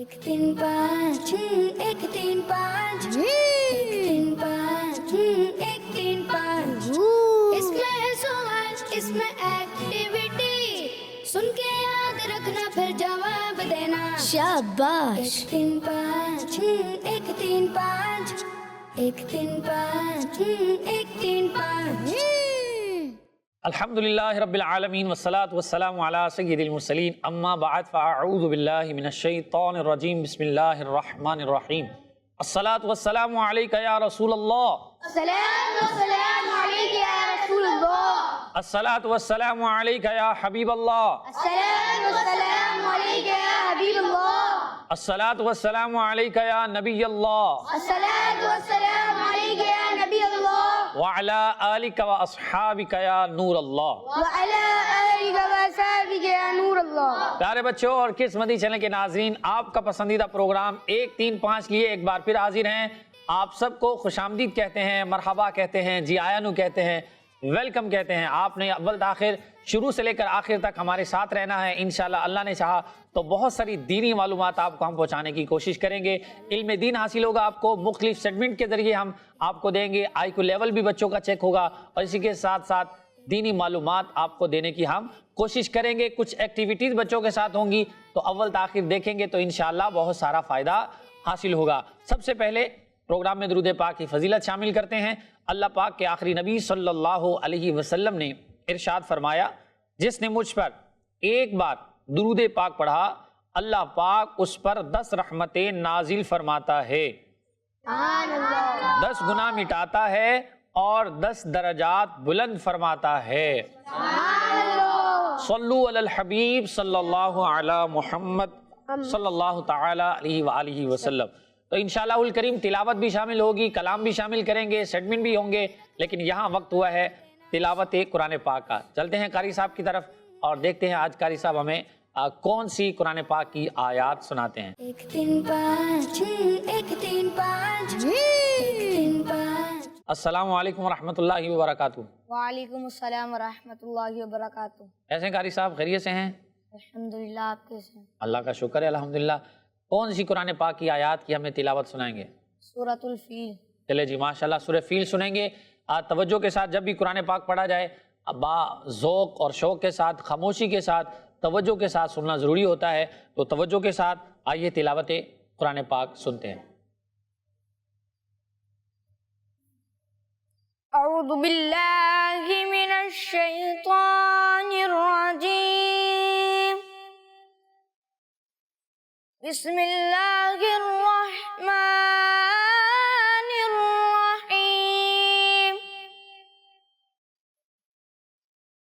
एक तीन पाँच एक तीन पाँच एक तीन पाँच एक तीन पाँच। इसमें है सवाल इसमें एक्टिविटी, सुन के याद रखना फिर जवाब देना। शाबाश। एक तीन पाँच एक तीन पाँच एक तीन पाँच एक तीन पाँच। अल्हम्दुलिल्लाहि रब्बिल आलमीन वस्सलातु वस्सलामु अला सय्यिदिल मुरसलीन अम्मा बअद फ़अऊज़ु बिल्लाहि मिनश शैतानिर रजीम बिस्मिल्लाहिर रहमानिर रहीम। अस्सलातु वस्सलामु अलैका या रसूलल्लाह। अस्सलामु अलैका या रसूलल्लाह। अस्सलातु वस्सलामु अलैका या हबीबल्लाह। अस्सलामु अलैका या हबीबल्लाह। अस्सलातु वस्सलामु अलैका या नबियल्लाह। अस्सलातु वस्सलामु अलैका या नबियल्लाह। व अला आलिका व अस्हाबिका या नूरल्लाह। व अला आलिका व अस्हाबिका या नूरल्लाह। प्यारे बच्चों और किस मदी चैनल के नाजरीन, आपका पसंदीदा प्रोग्राम 1-3-5 लिए एक बार फिर हाजिर हैं। आप सबको खुशामदीद कहते हैं, मरहबा कहते हैं, जी आयानू कहते हैं, वेलकम कहते हैं। आपने अव्वल आखिर शुरू से लेकर आखिर तक हमारे साथ रहना है। इंशाल्लाह अल्लाह ने चाहा तो बहुत सारी दीनी मालूमात आपको हम पहुंचाने की कोशिश करेंगे। इल्म दीन हासिल होगा आपको, मुख्तलिफ सेगमेंट के जरिए हम आपको देंगे। IQ लेवल भी बच्चों का चेक होगा और इसी के साथ साथ दीनी मालूमात आपको देने की हम कोशिश करेंगे। कुछ एक्टिविटीज़ बच्चों के साथ होंगी तो अव्वल आखिर देखेंगे तो इंशाल्लाह बहुत सारा फ़ायदा हासिल होगा। सबसे पहले प्रोग्राम में दुरूद पाक की फजीलत शामिल करते हैं। अल्लाह पाक के आखिरी नबी सल्लल्लाहु अलैहि वसल्लम ने इरशाद फरमाया, जिसने मुझ पर एक बार दुरूद पाक पढ़ा अल्लाह पाक उस पर 10 रहमतें नाजिल फरमाता है, 10 गुनाह मिटाता है और 10 दरजात बुलंद फरमाता है। सल्लु अलल हबीब सल्लल्लाहु अला मुहम्मद सल्लल्लाहु ताला अलैहि व आलिहि वसल्लम। तो इंशाअल्लाहुल करीम तिलावत भी शामिल होगी, कलाम भी शामिल करेंगे, सेगमेंट भी होंगे, लेकिन यहाँ वक्त हुआ है तिलावत कुरान पाक का। चलते हैं कारी साहब की तरफ और देखते हैं आज कारी साहब हमें कौन सी कुरान पाक की आयत सुनाते हैं। एक तीन पाँच एक तीन पाँच एक तीन पाँच। अस्सलामु अलैकुम रहमतुल्लाहि व बरकातुहू। वालेकुम अस्सलाम व रहमतुल्लाहि व बरकातुहू। ऐसे कारी साहब खैरियत से हैं? अल्हम्दुलिल्लाह, आप कैसे हैं? अल्लाह का शुक्र है अल्हम्दुलिल्लाह। कौन सी कुरान पाक की आयत की हमें तिलावत सुनाएंगे? सूरतुल फील। चले जी माशाल्लाह, सूरह फील सुनेंगे। तवज्जो के साथ जब भी कुरान पाक पढ़ा जाए बा ज़ौक़ और शौक़ के साथ, खामोशी के साथ, तवज्जो के साथ सुनना ज़रूरी होता है। तो तवज्जो के साथ आइए तिलावत कुरान पाक सुनते हैं। अऊज़ु बिल्लाहि मिनश शैतानिर रजीम। बिस्मिल्लाहिर रहमानिर रहीम।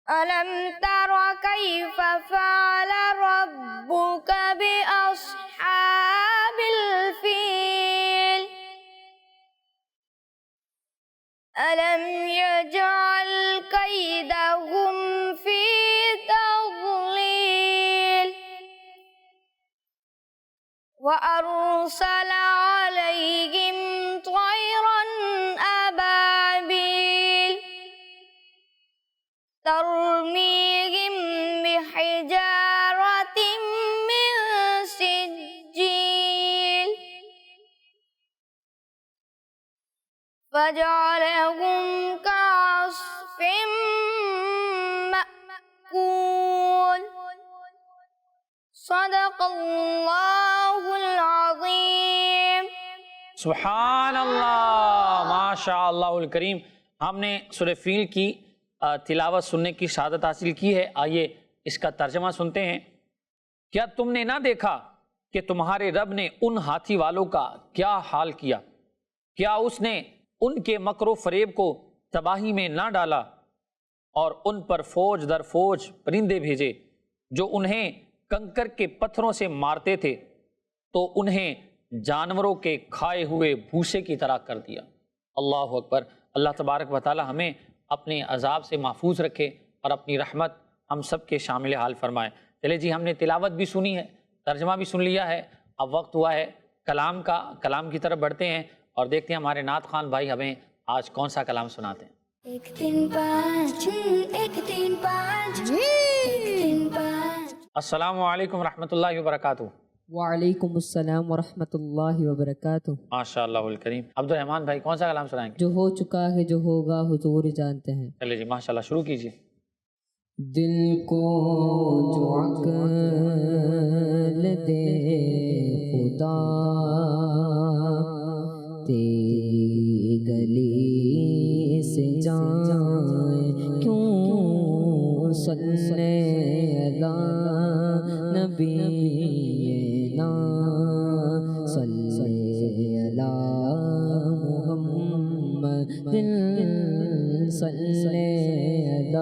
अलम तरा कैफ फ़अल रब्बुका बिअस्हाबिल फील। अलम यजअल कैदहुम फी तज़लील व अरसल अलैहिम तयरन अबाबील तरमीहिम बिहिजारतिम मिन सिज्जील फजअलहुम कअस्फिन मअकूल। सदक़ल्लाहुल अज़ीम। सुभान अल्लाह, माशाअल्लाहुल करीम। हमने सूरह फील की तिलावत सुनने की शहादत हासिल की है। आइए इसका तर्जमा सुनते हैं। क्या तुमने ना देखा कि तुम्हारे रब ने उन हाथी वालों का क्या हाल किया? क्या उसने उनके मकरो फरेब को तबाही में ना डाला और उन पर फौज दर फौज परिंदे भेजे जो उन्हें कंकर के पत्थरों से मारते थे तो उन्हें जानवरों के खाए हुए भूसे की तरह कर दिया। अल्लाह अकबर। अल्लाह तबारक व तआला हमें अपने अजाब से महफूज रखे और अपनी रहमत हम सब के शामिल हाल फरमाए। चले जी, हमने तिलावत भी सुनी है, तर्जमा भी सुन लिया है। अब वक्त हुआ है कलाम का। कलाम की तरफ बढ़ते हैं और देखते हैं हमारे नात खान भाई हमें आज कौन सा कलाम सुनाते हैं। एक तीन पाँच एक तीन पाँच एक तीन पाँच। अस्सलामु अलैकुम रहमतुल्लाहि व बरकातुहू। وعلیکم السلام ورحمۃ اللہ وبرکاتہ۔ ماشاء اللہ الکریم۔ عبد الرحمن بھائی کون سا کلام سنائیں گے؟ جو ہو چکا ہے جو ہوگا حضور جانتے ہیں۔ چلے جی ماشاء اللہ شروع کیجیے۔ دل کو جو عقل دے خدا، تیری گلی سے جائیں کیوں، صلی علی نبینا، صلی علی محمد، صلی علی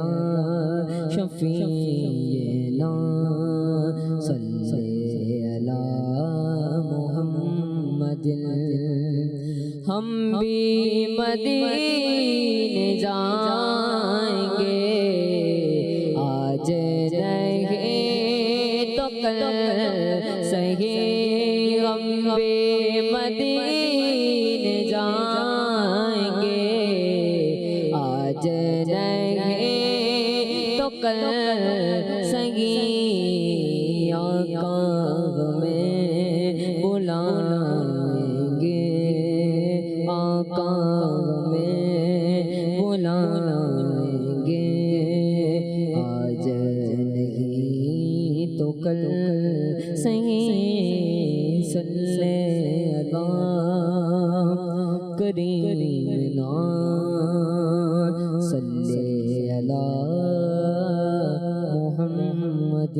شفیعنا، صلی علی محمد۔ ہم بھی مدینے جائیں گے، آج رہے تو کل سہی، ہم بھی مدینے جائیں گے، آج رہے تو کل سہی، آقا ہمیں بلائیں گے، آقا ہمیں بلائیں گے، آج نہیں تو کل سہی، صلی علی کریمنا، صلی علی محمد۔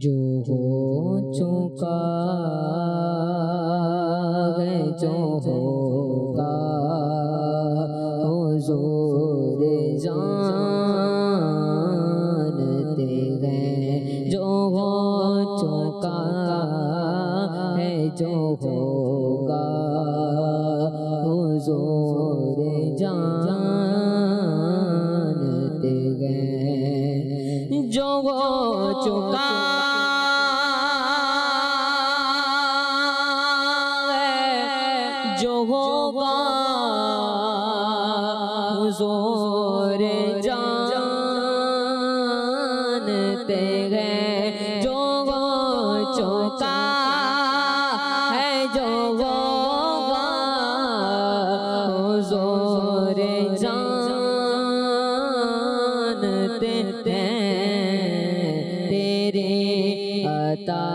جو ہو چکا ہے جو ہوگا حضور جانتے ہیں، جو ہو چکا ہے جو ہوگا حضور جانتے ہیں، جو ہو چکا جو ہوگا حضور جانتے ہیں، جو ہو چکا ہے جو ہوگا حضور جانتے ہیں، تیرے عطا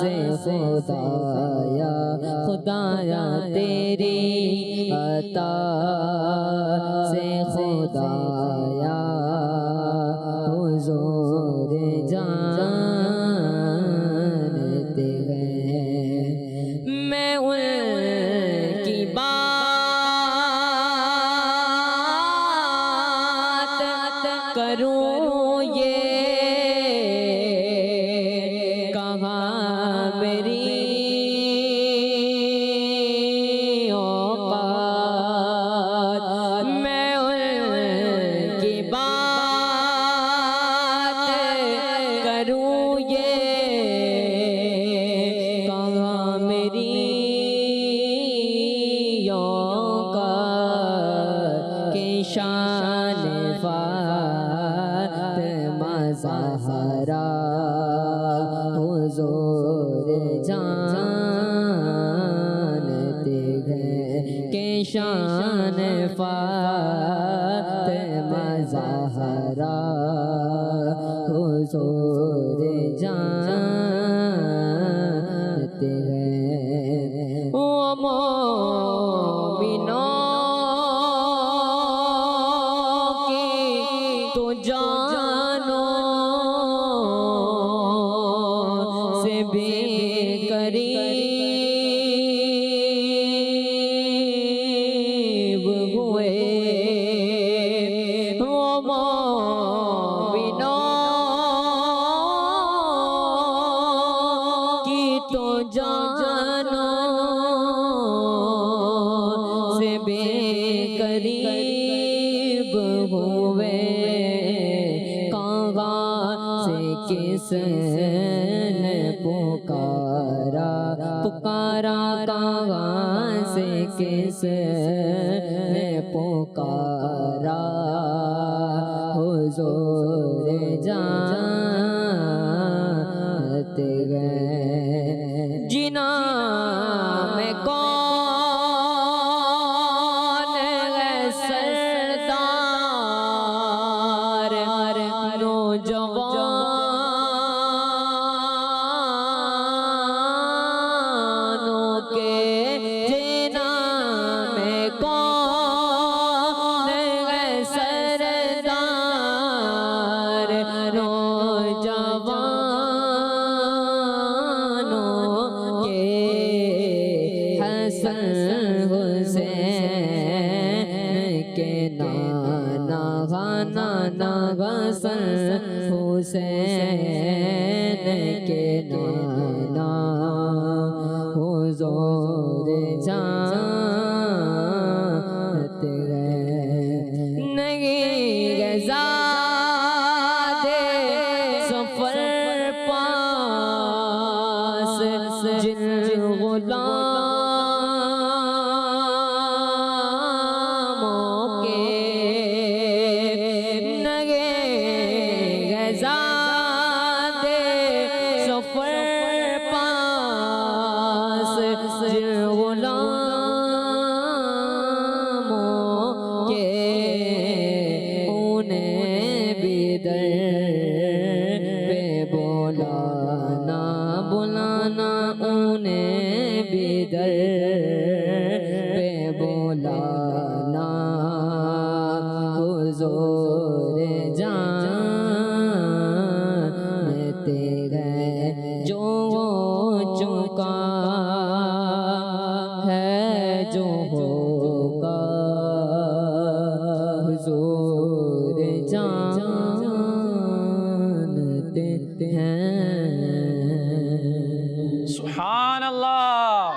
سے خدایا، خدایا تیری عطا سے خدایا حضور جانتے ہیں، میں ان کی بات کروں یہ کہاں میری اوقات، میں ان کی بات کروں یہ کہاں میری اوقات، کہ شان فاطمہ زہرا حضور جانتے ہیں، کہ شان فاطمہ زہرا حضور جانتے ہیں، او مومنوں کی تو جانو سے بھی قریب ہوئے، او مومنوں کی تو جانو سے بھی قریب ہوئے، کہاں سے کس نے پکارا، پکارا کہاں سے کس نے پکارا جانت گئے جنا میں کون ہے سردار نوجوانوں کے جنا میں کون ہے سردار نوجوانوں کے حسن حسین کے نانا نانا حسن حسین کے نانا حضور جانت گئے نہیں گزاد سفر پاس جن غلاموں کے نگے گزاد سفر پاس جن غلاموں کے انہیں بھی در پہ بلانا بلانا انہیں بھی در پہ بلانا حضور جانتے گئے جو چکا ہے جو ہوگا حضور جانتے ہیں سبحان اللہ،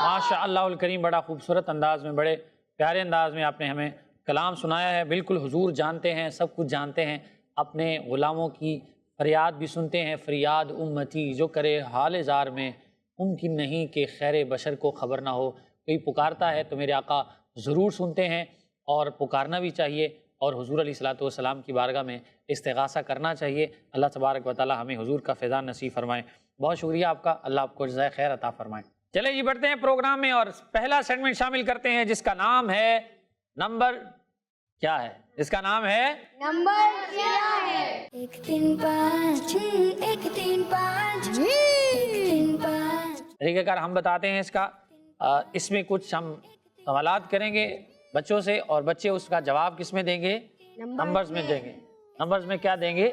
ماشاء اللہ الکریم، بڑا خوبصورت انداز میں، بڑے پیارے انداز میں آپ نے ہمیں کلام سنایا ہے۔ بالکل حضور جانتے ہیں، سب کچھ جانتے ہیں، اپنے غلاموں کی فریاد بھی سنتے ہیں۔ فریاد امتی جو کرے حال زار میں، ممکن نہیں کہ خیر بشر کو خبر نہ ہو۔ کوئی پکارتا ہے تو میرے آقا ضرور سنتے ہیں، اور پکارنا بھی چاہیے، اور حضور علیہ الصلوۃ والسلام کی بارگاہ میں استغاثہ کرنا چاہیے۔ اللہ تبارک و تعالی ہمیں حضور کا فیضان نصیب فرمائے۔ بہت شکریہ آپ کا، اللہ آپ کو جزائے خیر عطا فرمائے۔ چلے جی بڑھتے ہیں پروگرام میں، اور پہلا سیگمنٹ شامل کرتے ہیں جس کا نام ہے نمبر کیا ہے؟ اس کا نام ہے نمبر کیا ہے؟ 1 3 5 1 3 5 1 3 5 طریقہ کار ہم بتاتے ہیں اس کا۔ اس میں کچھ ہم سوالات کریں گے بچوں سے، اور بچے اس کا جواب کس میں دیں گے؟ نمبرز میں دیں گے۔ نمبرز میں کیا دیں گے؟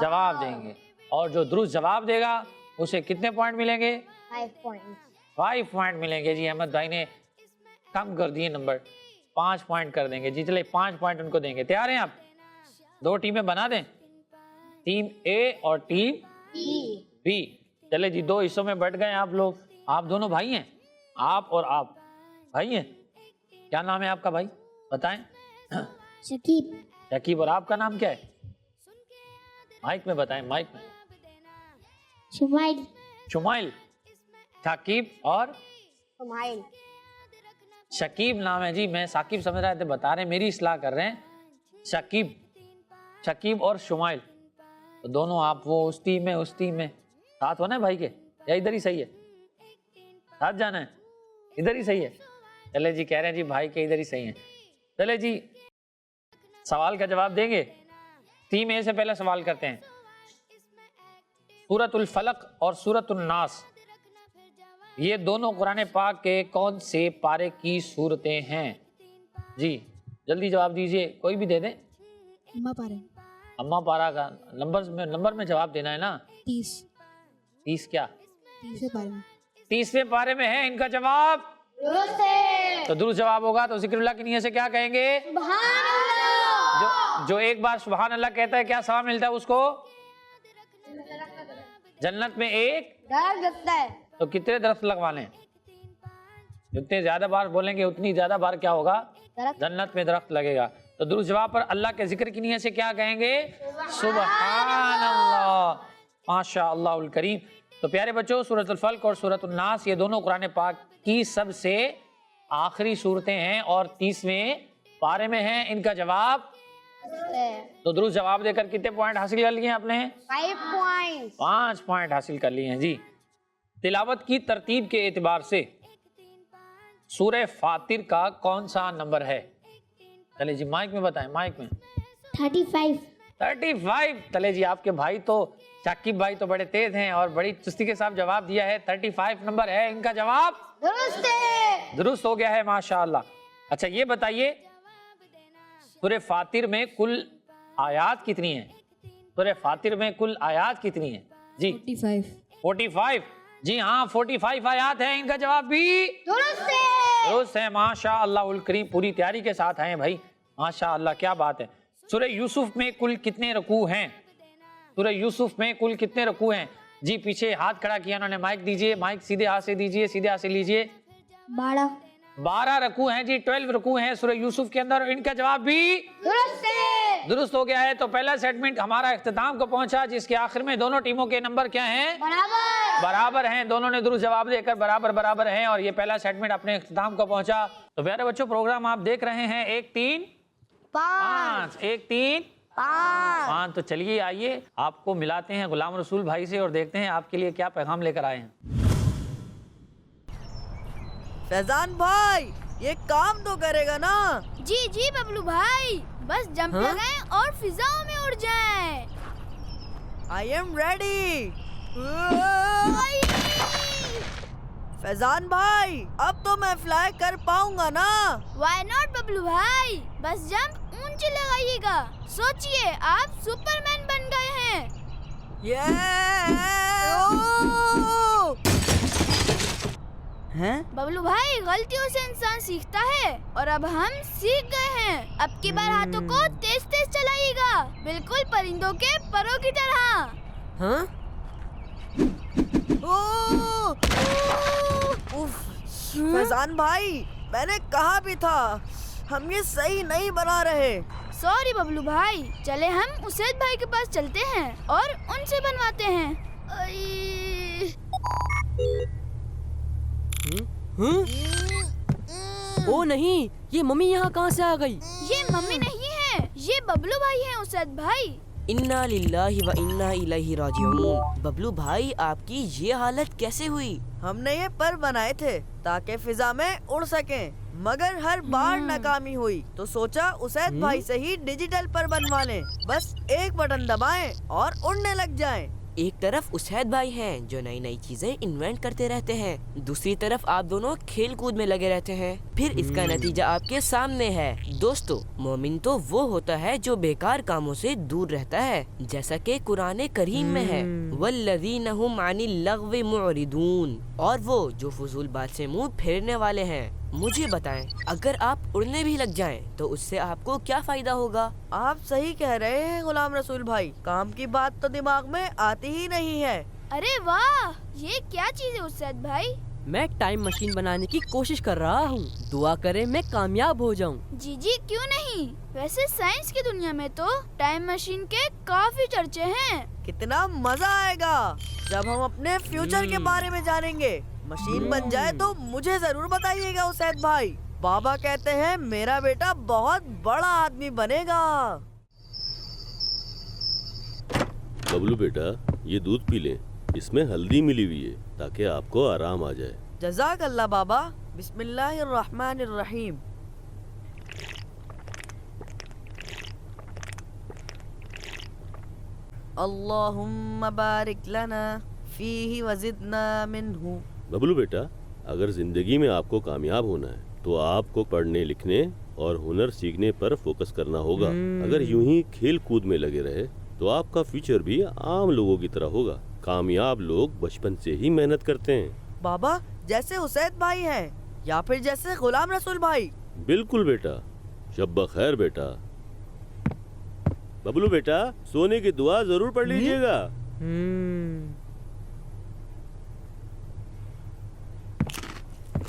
جواب دیں گے، اور جو درست جواب دے گا اسے کتنے پوائنٹ ملیں گے؟ 5 points. 5 پوائنٹ ملیں گے۔ جی احمد بھائی نے کم کر دیے نمبر، 5 پوائنٹ کر دیں گے۔ جی چلے 5 پوائنٹ ان کو دیں گے۔ تیار ہیں آپ؟ 2 ٹیمیں بنا دیں، ٹیم اے اور ٹیم بی۔ چلے جی 2 حصوں میں بٹ گئے آپ لوگ۔ آپ دونوں بھائی ہیں، آپ اور آپ بھائی ہیں۔ کیا نام ہے آپ کا بھائی؟ بتائیں۔ شکیب. شکیب، اور آپ کا نام کیا ہے؟ مائک میں بتائیں، مائک میں۔ شمائل. شمائل، ثاقب اور شمائل. شکیب نام ہے جی۔ میں ثاقب سمجھ رہے تھے، بتا رہے ہیں، میری اصلاح کر رہے ہیں۔ شکیب، شکیب اور شمائل، تو دونوں آپ وہ اس ٹیم میں، اس ٹیم میں ساتھ ہونا ہے بھائی کے، یا ادھر ہی صحیح ہے؟ ساتھ جانا ہے؟ ادھر ہی صحیح ہے؟ چلے جی کہہ رہے ہیں جی بھائی کے ادھر ہی صحیح ہیں۔ چلے جی سوال کا جواب دیں گے۔ ٹیم اے سے پہلے سوال کرتے ہیں۔ سورۃ الفلق اور سورۃ الناس، یہ دونوں قرآن پاک کے کون سے پارے کی صورتیں ہیں؟ جی جلدی جواب دیجئے، کوئی بھی دے دیں۔ اما پارا کا نمبر میں جواب دینا ہے نا۔ 30 کیا؟ 30ویں پارے میں ہے ان کا جواب۔ درست ہے. تو درست جواب ہوگا تو ذکر اللہ کی نیت سے کیا کہیں گے؟ سبحان اللہ. جو ایک بار سبحان اللہ کہتا ہے کیا ثواب ملتا ہے اس کو؟ جنت میں ایک درخت لگتا ہے. تو کتنے درخت لگوانے ہیں؟ جتنے زیادہ بار بولیں گے اتنی زیادہ بار کیا ہوگا؟ درخت. جنت میں درخت لگے گا۔ تو درست جواب پر اللہ کے ذکر کی نیت سے کیا کہیں گے؟ سبحان اللہ، ماشاء اللہ الکریم۔ تو پیارے بچوں، سورۃ الفلق اور سورۃ الناس یہ دونوں قرآن پاک کی سب سے آخری صورتیں ہیں اور 30ویں پارے میں ہیں۔ ان کا جواب तो दुरुस्त जवाब देकर कितने पॉइंट हासिल कर लिए आपने? 5 points. 5 पॉइंट हासिल कर लिए हैं जी। तिलावत की तरतीब के एतबार से सूरह फातिर का कौन सा नंबर है? चले जी माइक में बताएं, माइक में। 35. 35। चले जी, आपके भाई तो शाकिब भाई तो बड़े तेज हैं और बड़ी चुस्ती के साथ जवाब दिया है। 35 नंबर है इनका जवाब। दुरुस्त है. दुरुस्त हो गया है, माशाअल्लाह। अच्छा ये बताइए, सूरह फातिर में कुल आयात कितनी है? सूरह फातिर में कुल आयात कितनी है जी? 45। जी हाँ, 45 आयात है। इनका जवाब भी दुरुस्त है. दुरुस्त है, माशाअल्लाह उल करीम। पूरी तैयारी के साथ आए भाई, माशाअल्लाह, क्या बात है। सूरह यूसुफ में कुल कितने रुकू हैं? सूरह यूसुफ में कुल कितने रुकू हैं? जी पीछे हाथ खड़ा किया उन्होंने, माइक दीजिए, माइक सीधे हाथ से दीजिए, सीधे हाथ से लीजिए। 12 रुकू हैं जी, 12 रुकू हैं सूरह यूसुफ के अंदर। इनका जवाब भी दुरुस्त है. दुरुस्त हो गया है। तो पहला सेगमेंट हमारा इख्तिताम को पहुंचा, जिसके आखिर में दोनों टीमों के नंबर क्या हैं? बराबर हैं। दोनों ने दुरुस्त जवाब देकर बराबर हैं और ये पहला सेगमेंट अपने इख्तिताम को पहुंचा। तो प्यारे बच्चों, प्रोग्राम आप देख रहे हैं 1 3 5, 1 3 5। तो चलिए आइए आपको मिलाते हैं गुलाम रसूल भाई से और देखते हैं आपके लिए क्या पैगाम लेकर आए हैं। फैजान भाई, ये काम तो करेगा ना? जी जी बबलू भाई, बस जंप लगाएं और फिजाओं में उड़ जाएं। I am ready. फैजान भाई, अब तो मैं फ्लाई कर पाऊंगा ना? Why not बबलू भाई, बस जंप ऊंचे लगाइएगा। सोचिए आप सुपरमैन बन गए हैं। हैं? बबलू भाई, गलतियों से इंसान सीखता है और अब हम सीख गए हैं। अब की बार हाथों को तेज तेज चलाइएगा, बिल्कुल परिंदों के परों की तरह। हाँ? फैजान भाई, मैंने कहा भी था, हम ये सही नहीं बना रहे। सॉरी बबलू भाई, चले हम उसैद भाई के पास चलते हैं और उनसे बनवाते हैं। ओ नहीं, ये मम्मी यहाँ कहाँ से आ गई? ये मम्मी नहीं है, ये बबलू भाई हैं उसैद भाई। इन्ना लिल्लाहि व इन्ना इलैहि राजिऊन। बबलू भाई, आपकी ये हालत कैसे हुई? हमने ये पर बनाए थे ताकि फिजा में उड़ सकें, मगर हर बार नाकामी हुई, तो सोचा उसैद भाई से ही डिजिटल पर बनवा लें। बस एक बटन दबाएं और उड़ने लग जाएं। एक तरफ उसैद भाई हैं जो नई नई चीजें इन्वेंट करते रहते हैं, दूसरी तरफ आप दोनों खेल कूद में लगे रहते हैं। फिर इसका नतीजा आपके सामने है। दोस्तों, मोमिन तो वो होता है जो बेकार कामों से दूर रहता है, जैसा कि कुरान करीम में है, वल्लज़ीना हुम अनिल लग़्वी मुअरिदून, और वो जो फजूल बात से मुंह फेरने वाले हैं। मुझे बताएं, अगर आप उड़ने भी लग जाएं, तो उससे आपको क्या फायदा होगा? आप सही कह रहे हैं गुलाम रसूल भाई, काम की बात तो दिमाग में आती ही नहीं है। अरे वाह, ये क्या चीज है उसैद भाई? मैं टाइम मशीन बनाने की कोशिश कर रहा हूँ, दुआ करें मैं कामयाब हो जाऊँ। जी जी क्यों नहीं, वैसे साइंस की दुनिया में तो टाइम मशीन के काफी चर्चे हैं। कितना मजा आएगा जब हम अपने फ्यूचर के बारे में जानेंगे। मशीन बन जाए तो मुझे जरूर बताइएगा उसैद भाई। बाबा कहते हैं मेरा बेटा बहुत बड़ा आदमी बनेगा। बबलू बेटा, ये दूध पी ले, इसमें हल्दी मिली हुई है ताकि आपको आराम आ जाए। जज़ाक अल्लाह बाबा। बिस्मिल्लाहिर्रहमानिर्रहीम। अल्लाहुम्मा बारिक लना फीही वज़िदना मिन्हु। बबलू बेटा, अगर जिंदगी में आपको कामयाब होना है तो आपको पढ़ने लिखने और हुनर सीखने पर फोकस करना होगा। अगर यूं ही खेल कूद में लगे रहे तो आपका फ्यूचर भी आम लोगों की तरह होगा। कामयाब लोग बचपन से ही मेहनत करते हैं। बाबा, जैसे उसैद भाई हैं या फिर जैसे गुलाम रसूल भाई? बिल्कुल बेटा, शब बखैर बेटा। बबलू बेटा, सोने की दुआ जरूर पढ़ लीजिएगा।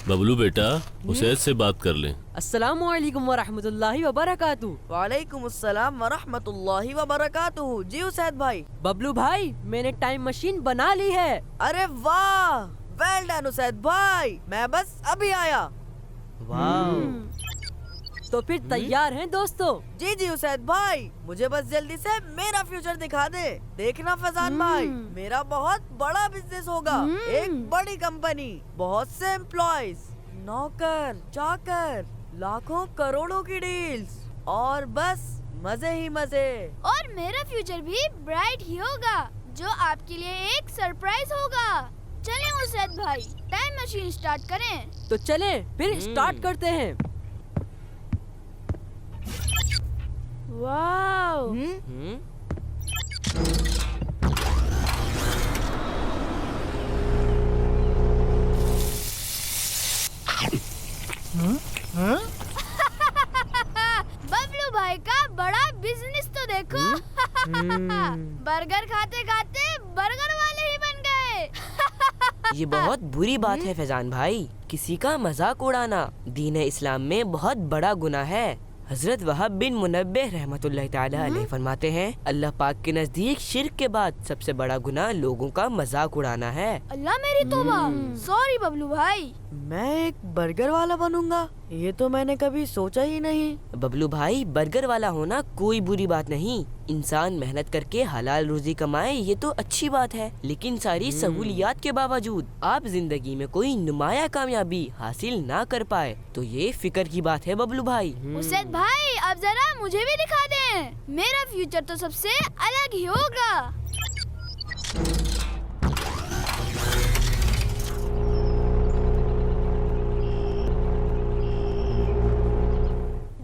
बबलू बेटा, उसैद से बात कर लें। अस्सलामु अलैकुम व रहमतुल्लाहि व बरकातुहू। वालेकुम अस्सलाम व रहमतुल्लाहि व बरकातुहू। जी उसैद भाई। बबलू भाई, मैंने टाइम मशीन बना ली है। अरे वाह, वेल डन उसैद भाई, मैं बस अभी आया। वाह। तो फिर तैयार हैं दोस्तों? जी जी उसैद भाई, मुझे बस जल्दी से मेरा फ्यूचर दिखा दे। देखना फैजान भाई, मेरा बहुत बड़ा बिजनेस होगा, एक बड़ी कंपनी, बहुत से एम्प्लॉयज, नौकर चाकर, लाखों करोड़ों की डील्स और बस मजे ही मजे। और मेरा फ्यूचर भी ब्राइट ही होगा, जो आपके लिए एक सरप्राइज होगा। चलें उसैद भाई, टाइम मशीन स्टार्ट करें। तो चलें फिर स्टार्ट करते हैं। वाओ, बबलू भाई का बड़ा बिजनेस तो देखो। बर्गर खाते खाते बर्गर वाले ही बन गए। ये बहुत बुरी बात है फैजान भाई, किसी का मजाक उड़ाना दीन इस्लाम में बहुत बड़ा गुनाह है। हजरत वहाब बिन मुनब्बिह रहमतुल्लाह ताला अलैह फरमाते हैं, अल्लाह पाक के नजदीक शिर्क के बाद सबसे बड़ा गुनाह लोगों का मजाक उड़ाना है। अल्लाह मेरी तौबा। सॉरी बबलू भाई। मैं एक बर्गर वाला बनूंगा, ये तो मैंने कभी सोचा ही नहीं। बबलू भाई, बर्गर वाला होना कोई बुरी बात नहीं। इंसान मेहनत करके हलाल रोजी कमाए ये तो अच्छी बात है, लेकिन सारी सहूलियात के बावजूद आप जिंदगी में कोई नुमाया कामयाबी हासिल ना कर पाए तो ये फिक्र की बात है बबलू भाई। उसैद भाई, अब जरा मुझे भी दिखा दें, मेरा फ्यूचर तो सबसे अलग ही होगा।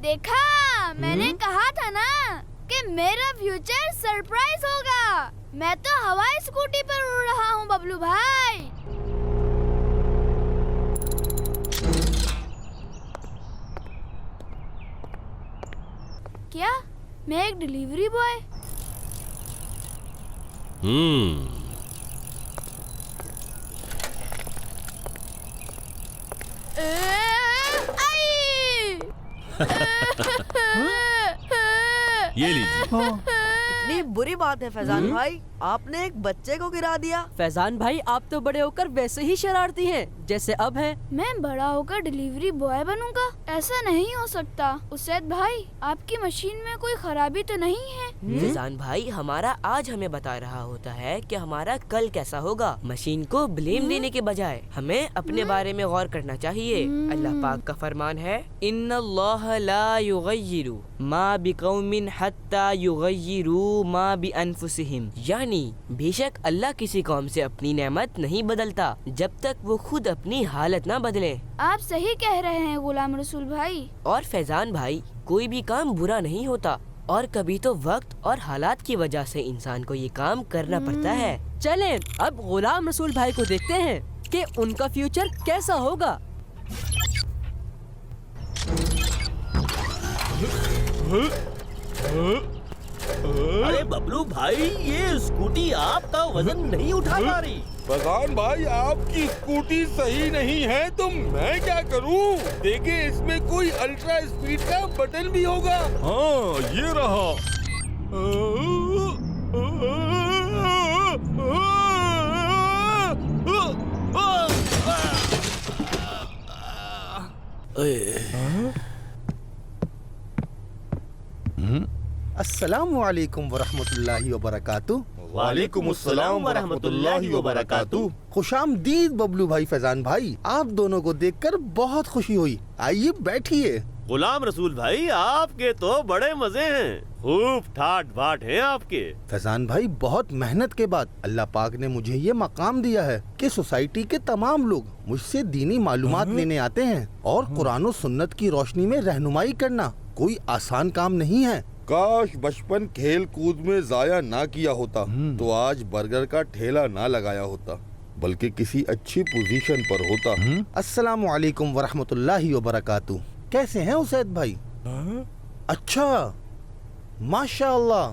देखा, मैंने कहा था ना कि मेरा फ्यूचर सरप्राइज होगा। मैं तो हवाई स्कूटी पर उड़ रहा हूँ बबलू भाई। क्या मैं एक डिलीवरी बॉय? ये लीजिए। इतनी बुरी बात है फैजान भाई, आपने एक बच्चे को गिरा दिया। फैजान भाई, आप तो बड़े होकर वैसे ही शरारती हैं जैसे अब हैं। मैं बड़ा होकर डिलीवरी बॉय बनूंगा? ऐसा नहीं हो सकता। उसैद भाई, आपकी मशीन में कोई खराबी तो नहीं है? फैजान भाई, हमारा आज हमें बता रहा होता है कि हमारा कल कैसा होगा। मशीन को ब्लेम देने के बजाय हमें अपने बारे में गौर करना चाहिए। अल्लाह पाक का फरमान है, इन्नल्लाह ला युगय्यिरु मा बिकौमिन हत्ता युगय्यिरु मा बिअनफुसिहिम, यानी बेशक अल्लाह किसी कौम से अपनी नेमत नहीं बदलता जब तक वो खुद अपनी हालत ना बदले। आप सही कह रहे हैं गुलाम रसूल भाई। और फैजान भाई, कोई भी काम बुरा नहीं होता और कभी तो वक्त और हालात की वजह से इंसान को ये काम करना पड़ता है। चलें अब गुलाम रसूल भाई को देखते हैं कि उनका फ्यूचर कैसा होगा। अरे बबलू भाई, ये स्कूटी आपका वजन नहीं उठा पा रही। फैजान भाई, आपकी स्कूटी सही नहीं है तो मैं क्या करूं? देखिए, इसमें कोई अल्ट्रा स्पीड का बटन भी होगा। हाँ, ये रहा। अस्सलामु अलैकुम वरहमतुल्लाहि वबरकातुहू। वालेकुमुस्सलाम वरहमतुल्लाहि वबरकातुहू। खुशामदीद बबलू भाई, फैजान भाई, आप दोनों को देखकर बहुत खुशी हुई। आइए बैठिए। गुलाम रसूल भाई, आपके तो बड़े मजे हैं, खूब ठाट बाट हैं आपके। फैजान भाई, बहुत मेहनत के बाद अल्लाह पाक ने मुझे ये मकाम दिया है कि सोसाइटी के तमाम लोग मुझसे दीनी मालूमात लेने आते हैं और कुरान और सुन्नत की रोशनी में रहनुमाई करना कोई आसान काम नहीं है। काश बचपन खेल कूद में जाया ना किया होता तो आज बर्गर का ठेला ना लगाया होता, बल्कि किसी अच्छी पोजीशन पर होता। अस्सलामु अलैकुम वरहमतुल्लाहि वबरकातुहू। कैसे हैं उसैद भाई? अच्छा, माशाअल्लाह।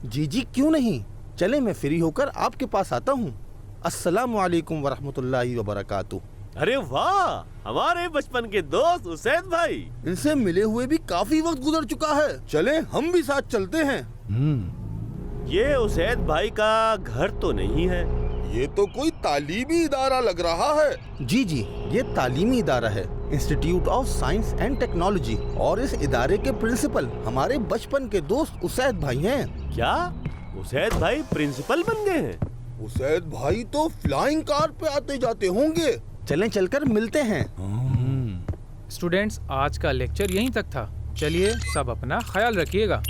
जी जी, क्यों नहीं, चले मैं फ्री होकर आपके पास आता हूँ। अस्सलामु अलैकुम वरहमतुल्लाहि वबरकातुहू। अरे वाह, हमारे बचपन के दोस्त उसैद भाई। इनसे मिले हुए भी काफी वक्त गुजर चुका है, चले हम भी साथ चलते हैं। ये उसैद भाई का घर तो नहीं है? ये तो कोई तालीमी इदारा लग रहा है। जी जी, ये तालीमी इदारा है। Institute of science and technology, और इस इदारे के प्रिंसिपल हमारे बचपन के दोस्त उसैद भाई हैं। क्या उसैद भाई प्रिंसिपल बन गए हैं? उसैद भाई तो फ्लाइंग कार पे आते जाते होंगे। चलें चलकर मिलते हैं। स्टूडेंट्स, आज का लेक्चर यहीं तक था। चलिए सब अपना ख्याल रखिएगा।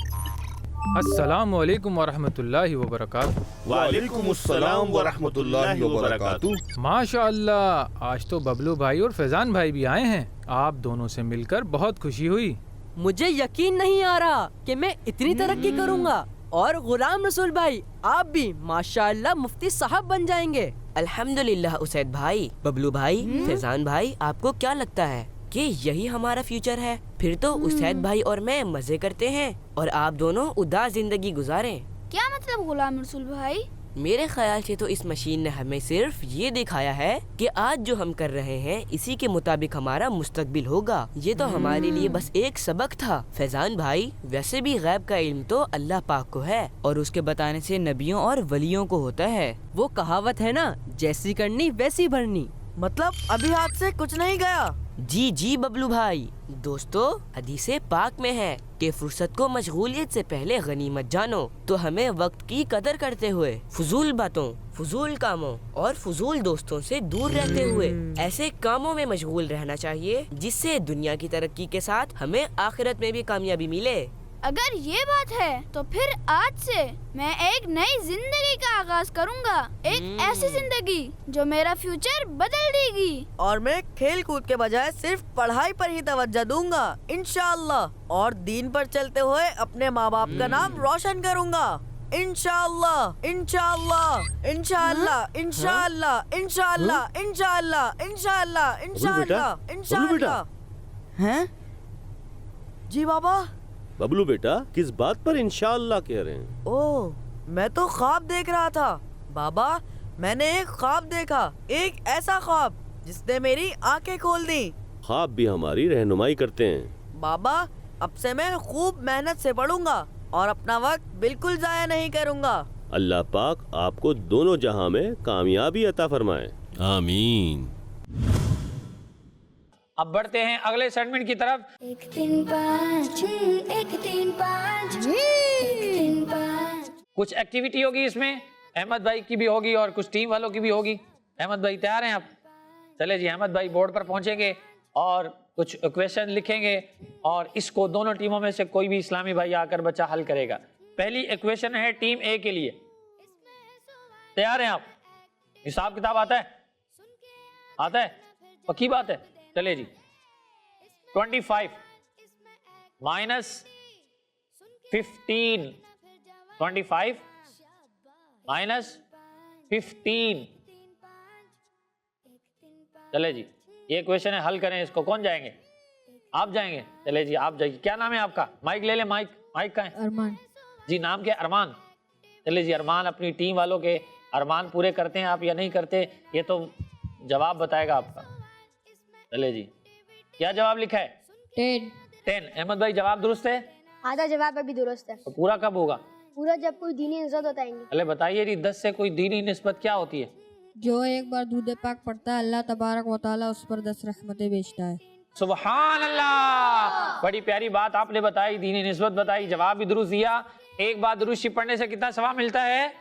अस्सलामु अलैकुम वरहमतुल्लाहि वबरकातुहू। वालेकुमुस्सलाम वरहमतुल्लाहि वबरकातुहू। माशा अल्लाह, आज तो बबलू भाई और फैजान भाई भी आए हैं। आप दोनों से मिलकर बहुत खुशी हुई। मुझे यकीन नहीं आ रहा कि मैं इतनी तरक्की करूंगा, और गुलाम रसूल भाई आप भी माशाअल्लाह मुफ्ती साहब बन जाएंगे। अल्हम्दुलिल्लाह उसैद भाई, बबलू भाई, फैजान भाई, आपको क्या लगता है कि यही हमारा फ्यूचर है? फिर तो उसैद भाई और मैं मजे करते हैं और आप दोनों उदास जिंदगी गुजारें। क्या मतलब गुलाम रसूल भाई? मेरे ख्याल से तो इस मशीन ने हमें सिर्फ ये दिखाया है कि आज जो हम कर रहे हैं इसी के मुताबिक हमारा मुस्तकबिल होगा। ये तो हमारे लिए बस एक सबक था। फैजान भाई, वैसे भी गैब का इल्म तो अल्लाह पाक को है और उसके बताने से नबियों और वलियों को होता है। वो कहावत है ना, जैसी करनी वैसी भरनी। मतलब अभी हाथ से कुछ नहीं गया। जी जी बबलू भाई। दोस्तों, हदीसे पाक में है कि फुर्सत को मशगूलियत से पहले गनीमत जानो। तो हमें वक्त की कदर करते हुए फजूल बातों, फजूल कामों और फजूल दोस्तों से दूर रहते हुए ऐसे कामों में मशगूल रहना चाहिए जिससे दुनिया की तरक्की के साथ हमें आखिरत में भी कामयाबी मिले। अगर ये बात है तो फिर आज से मैं एक नई जिंदगी का आगाज करूंगा। एक ऐसी जिंदगी जो मेरा फ्यूचर बदल देगी। और मैं खेल कूद के बजाय सिर्फ पढ़ाई पर ही तवज्जो दूंगा इंशाअल्लाह। और दीन पर चलते हुए अपने माँ बाप का नाम रोशन करूंगा इंशाअल्लाह, इंशाअल्लाह, इंशाअल्लाह, इंशाअल्लाह, इंशाअल्लाह, इंशाअल्लाह, इंशाअल्लाह, इंशाअल्लाह, इंशाअल्लाह। हैं? जी बाबा। बबलू बेटा, किस बात पर इंशाअल्लाह कह रहे हैं? ओह, मैं तो ख्वाब देख रहा था बाबा। मैंने एक ख्वाब देखा, एक ऐसा ख्वाब जिसने मेरी आंखें खोल दी। ख्वाब भी हमारी रहनुमाई करते हैं। बाबा, अब से मैं खूब मेहनत से पढ़ूंगा और अपना वक्त बिल्कुल जाया नहीं करूंगा। अल्लाह पाक आपको दोनों जहां में कामयाबी अता फरमाए। आमीन। अब बढ़ते हैं अगले सेगमेंट की तरफ। 1 3 5 6 1 3 5 1 3 5। कुछ एक्टिविटी होगी इसमें, अहमद भाई की भी होगी और कुछ टीम वालों की भी होगी। अहमद भाई तैयार हैं आप? चले जी, अहमद भाई बोर्ड पर पहुंचेंगे और कुछ क्वेश्चन लिखेंगे और इसको दोनों टीमों में से कोई भी इस्लामी भाई आकर बच्चा हल करेगा। पहली इक्वेशन है टीम ए के लिए। तैयार हैं आप? हिसाब किताब आता है? आता है? पक्की बात है? चले जी। 25 माइनस 15, 25 माइनस 15। चले जी, ये क्वेश्चन है, हल करें इसको। कौन जाएंगे? आप जाएंगे? चले जी, आप जाइए। क्या नाम है आपका? माइक ले ले, माइक का है? अरमान। जी, नाम क्या? अरमान। चले जी, अरमान अपनी टीम वालों के अरमान पूरे करते हैं आप या नहीं करते, ये तो जवाब बताएगा आपका। चले जी, क्या जवाब लिखा है? 10। अहमद भाई, जवाब दुरुस्त है? आधा जवाब अभी दुरुस्त है। तो पूरा कब होगा? पूरा जब कोई दीनी निस्बत बताएंगे। अरे बताइए जी, 10 से कोई दीनी निस्बत क्या होती है? जो एक बार दूध पाक पड़ता है, अल्लाह तबारक व तआला उस पर 10 रहमतें भेजता है। सुभान अल्लाह, बड़ी प्यारी बात आपने बताई, दीनी निस्बत बताई, जवाब भी दुरुस्त दिया। एक बार दुरुस्त शिफ पढ़ने से कितना सवाब मिलता है?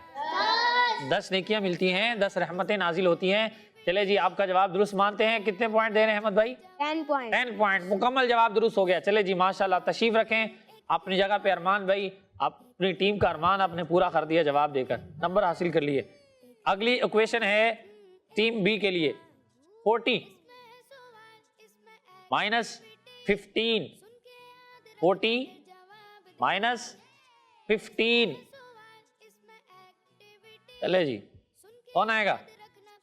10 नेकियां मिलती हैं, 10 रहमतें नाजिल होती हैं। चले जी, आपका जवाब दुरुस्त मानते हैं। कितने पॉइंट दे रहे हैं अहमद भाई? 10 पॉइंट। 10 पॉइंट, मुकम्मल जवाब दुरुस्त हो गया। चले जी, माशाल्लाह, तशरीफ रखें अपनी जगह पे। अरमान भाई, अपनी टीम का अरमान आपने पूरा कर दिया जवाब देकर, नंबर हासिल कर लिए। अगली इक्वेशन है टीम बी के लिए। 40 माइनस 15, 40 माइनस 15। चले जी, कौन आएगा?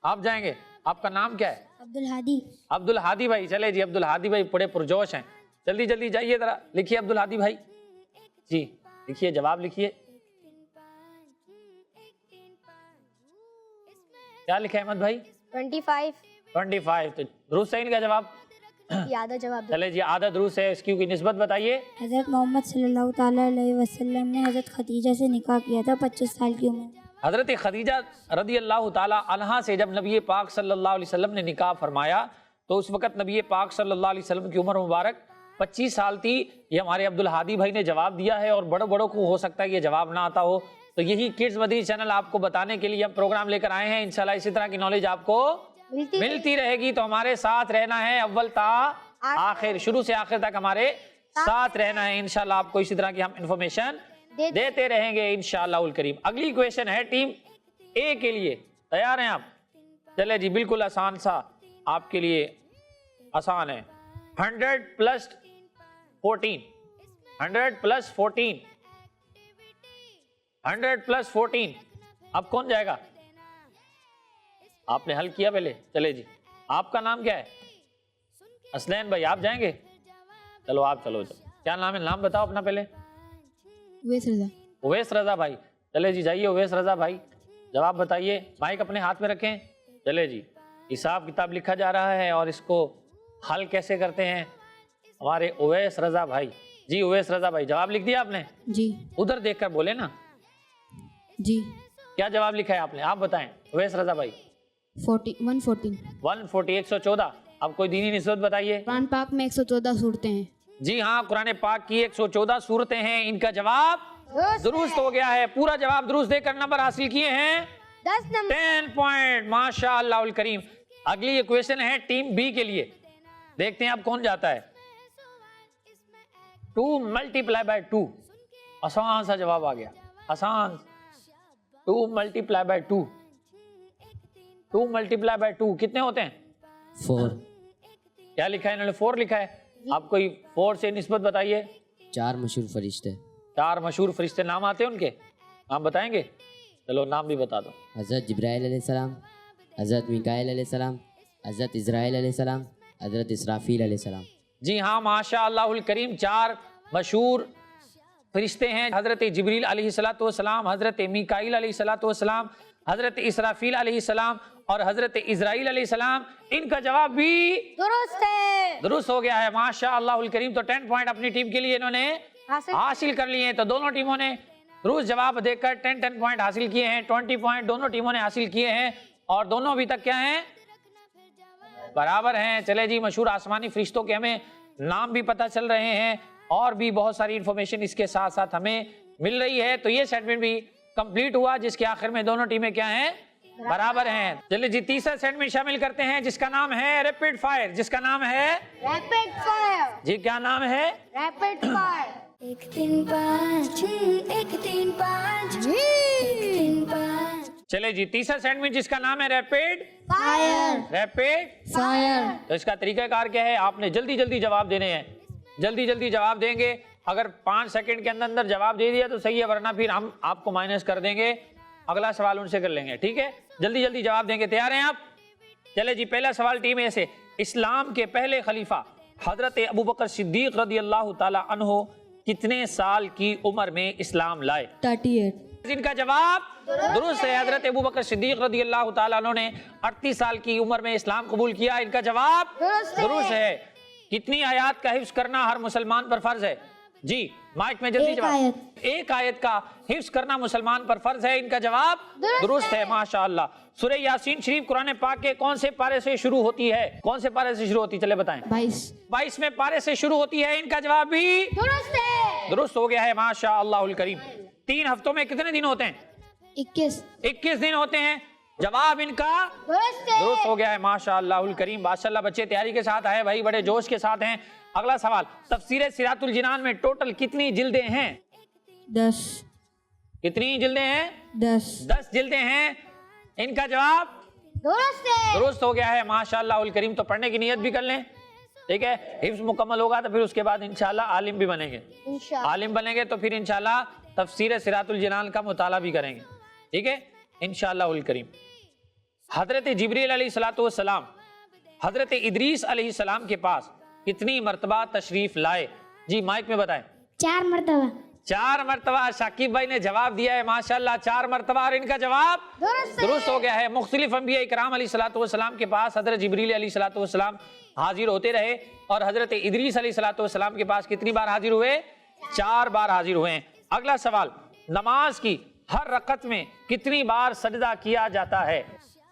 आप जाएंगे? आपका नाम क्या है? अब्दुल हादी। अब्दुल हादी भाई। चले जी, अब्दुल हादी भाई बड़े पुरजोश हैं। जल्दी जल्दी जाइए, जरा लिखिए अब्दुल हादी भाई जी, लिखिए, जवाब लिखिए। क्या लिखा है अहमद भाई? 25। 25, तो दुरुस्त है इनका जवाब? आधा जवाब। चले जी, आधा दुरुस्त है। इसकी निस्बत बताइए। हजरत मोहम्मद सल्लल्लाहु ताला अलैहि वसल्लम ने हजरत खदीजा से निकाह किया था 25 साल की उम्र। हजरत खदीजा रदी अल्लाह ताला अन्हा से जब नबी पाक सल्लल्लाहु अलैहि वसल्लम ने निकाह फरमाया تو اس وقت نبی پاک صلی اللہ علیہ وسلم کی عمر مبارک 25 سال تھی. یہ ہمارے عبدالہادی بھائی نے جواب دیا ہے اور بڑوں بڑوں کو ہو سکتا ہے یہ جواب نہ آتا ہو. تو یہی کڈز مدنی چینل آپ کو بتانے کے لیے ہم پروگرام لے کر آئے ہیں. انشاءاللہ اسی طرح کی نالج آپ کو ملتی رہے گی. تو ہمارے ساتھ رہنا ہے اول تا آخر, شروع سے آخر تک ہمارے ساتھ رہنا ہے. انشاءاللہ آپ کو اسی طرح کی ہم انفارمیشن دیتے رہیں گے انشاءاللہ الکریم. اگلی کویشچن ہے ٹیم اے کے لیے. تیار ہیں آپ؟ چلے جی, بالکل آسان سا آپ کے لیے آسان ہے. 100 + 14 100 + 14 100 + 14. اب کون جائے گا؟ آپ نے حل کیا پہلے. چلے جی, آپ کا نام کیا ہے؟ اسلین بھائی, آپ جائیں گے؟ چلو آپ چلو. کیا نام ہے؟ نام بتاؤ اپنا پہلے. اویس رضا بھائی. چلے جی جائیے اویس رضا بھائی, جواب بتائیے. مائک اپنے ہاتھ میں رکھیں. چلے جی, حساب کتاب لکھا جا رہا ہے اور اس کو حل کیسے کرتے ہیں ہمارے اویس رضا بھائی. جی اویس رضا بھائی, جواب لکھ دیا آپ نے؟ جی. ادھر دیکھ کر بولے نا. جی. کیا جواب لکھا ہے آپ نے؟ آپ بتائیں اویس رضا بھائی. 114 114. اب کوئی دینی نسبت بتائیے. قرآن پاک میں 114 صورتیں ہیں. جی ہاں, قرآن پاک کی 114 صورتیں ہیں. ان کا جواب درست ہو گیا ہے. پورا جواب درست دے کر نمبر حاصل کیے ہیں 10 پوائنٹ. ماشاء اللہ الکریم. اگلی یہ کویشچن ہے ٹیم بی کے لیے. دیکھتے ہیں اب کون جاتا ہے. 2 × 2. آسان سا جواب آ گیا, آسان. 2 × 2. 2 × 2 کتنے ہوتے ہیں؟ 4. کیا لکھا ہے انہوں نے؟ 4 لکھا ہے. آپ کوئی 4 سے نسبت بتائیے. 4 مشہور فرشتے. 4 مشہور فرشتے. نام آتے ہیں ان کے؟ نام بتائیں گے؟ چلو نام بھی بتا دو. حضرت جبرائیل علیہ السلام, حضرت میکائیل علیہ السلام, حضرت اسرائیل علیہ السلام, حضرت اسرافیل علیہ السلام. جی ہاں, ماشاء اللہ الکریم. 4 مشہور فرشتے ہیں, حضرت جبریل علیہ السلام, حضرت میکائیل علیہ السلام, حضرت اسرافیل علیہ السلام اور حضرت اسرائیل علیہ السلام. ان کا جواب بھی درست ہو گیا ہے. ماشاء اللہ الکریم. تو 10 پوائنٹ اپنی ٹیم کے لیے انہوں نے حاصل کر لیے ہیں. تو دونوں ٹیموں نے درست جواب دے کر 10 پوائنٹ حاصل کیے ہیں. 20 پوائنٹ دونوں ٹیموں نے حاصل کیے ہیں اور دونوں ابھی تک کیا ہیں؟ برابر ہیں. چلے جی, مشہور آسمانی فرشتوں کے ہمیں نام بھی پتہ چل رہے ہیں اور بھی بہت ساری انفارمیشن اس کے ساتھ ساتھ ہمیں مل رہی ہے. تو یہ سیگمنٹ بھی کمپلیٹ ہوا جس کے آخر میں دونوں ٹیمیں کیا ہیں؟ برابر ہیں. چلے جی, تیسرا سیگمنٹ شامل کرتے ہیں جس کا نام ہے ریپڈ فائر. جس کا نام ہے ریپڈ فائر. جی کیا نام ہے؟ Rapid fire. 1 3 5 1 3 5 1 3 5. چلے جی, تیسرا سیگمنٹ جس کا نام ہے ریپڈ فائر. Rapid fire. تو اس کا طریقہ کار کیا ہے؟ آپ نے جلدی جلدی جواب دینے ہیں. جلدی جلدی جواب دیں گے. اگر 5 سیکنڈ کے اندر جواب دے دیا تو صحیح ہے, ورنہ پھر ہم آپ کو مائنس کر دیں گے. اگلا سوال ان سے کر لیں گے. ٹھیک ہے, جلدی جلدی جواب دیں گے. تیار ہیں آپ؟ چلے جی, پہلا سوال ٹیم اے سے. اسلام کے پہلے خلیفہ حضرت ابوبکر صدیق رضی اللہ تعالی عنہ کتنے سال کی عمر میں اسلام لائے؟ 38. ان کا جواب درست ہے. حضرت ابوبکر صدیق رضی اللہ تعالیٰ عنہ نے 38 سال کی عمر میں اسلام قبول کیا. ان کا جواب درست ہے. کتنی آیات کا حفظ کرنا ہر مسلمان پر فرض ہے؟ جی مائک میں جلدی جواب. 1 آیت کا حفظ کرنا مسلمان پر فرض ہے. ان کا جواب درست ہے. ماشاءاللہ. سورہ یاسین شریف قرآن پاک کے کون سے پارے سے شروع ہوتی ہے؟ کون سے پارے سے شروع ہوتی ہے؟ چلے بتائیں. 22 پارے سے شروع ہوتی ہے. ان کا جواب بھی درست ہو گیا ہے. ماشاءاللہ الکریم. 3 ہفتوں میں کتنے دن ہوتے ہیں؟ 21 دن ہوتے ہیں. جواب ان کا درست ہو گیا ہے. ماشاءاللہ الکریم. ماشاءاللہ بچے تیاری کے ساتھ آئے بھائی, بڑے جوش کے ساتھ ہیں. اگلا سوال, تفسیر صراط الجنان میں ٹوٹل کتنی جلدیں ہیں؟ 10. کتنی جلدیں ہیں؟ 10 جلدیں ہیں. ان کا جواب درست ہو گیا ہے. ماشاءاللہ الکریم. تو پڑھنے کی نیت بھی کر لیں. ٹھیک ہے, حفظ مکمل ہوگا تو پھر اس کے بعد انشاءاللہ عالم بھی بنیں گے. عالم بنیں گے تو پھر انشاءاللہ تفسیر صراط الجنان کا مطالعہ بھی کریں گے. ٹھیک ہے انشاءاللہ الکریم. حضرت جبریل علیہ السلام حضرت ادریس علیہ السلام کے پاس کتنی مرتبہ تشریف لائے؟ جی مائک میں بتائیں. 4 مرتبہ. 4 مرتبہ. شاکب بھائی نے جواب دیا ہے ماشاءاللہ 4 مرتبہ, اور ان کا جواب درست ہو گیا ہے. مختلف انبیاء کرام علیہ السلام کے پاس حضرت جبریل علیہ السلام حاضر ہوتے رہے, اور حضرت ادریس علیہ السلام کے پاس کتنی بار حاضر ہوئے؟ 4 بار حاضر ہوئے ہیں. اگلا سوال, نماز کی ہر رکعت میں کتنی بار سجدہ کیا جاتا ہے؟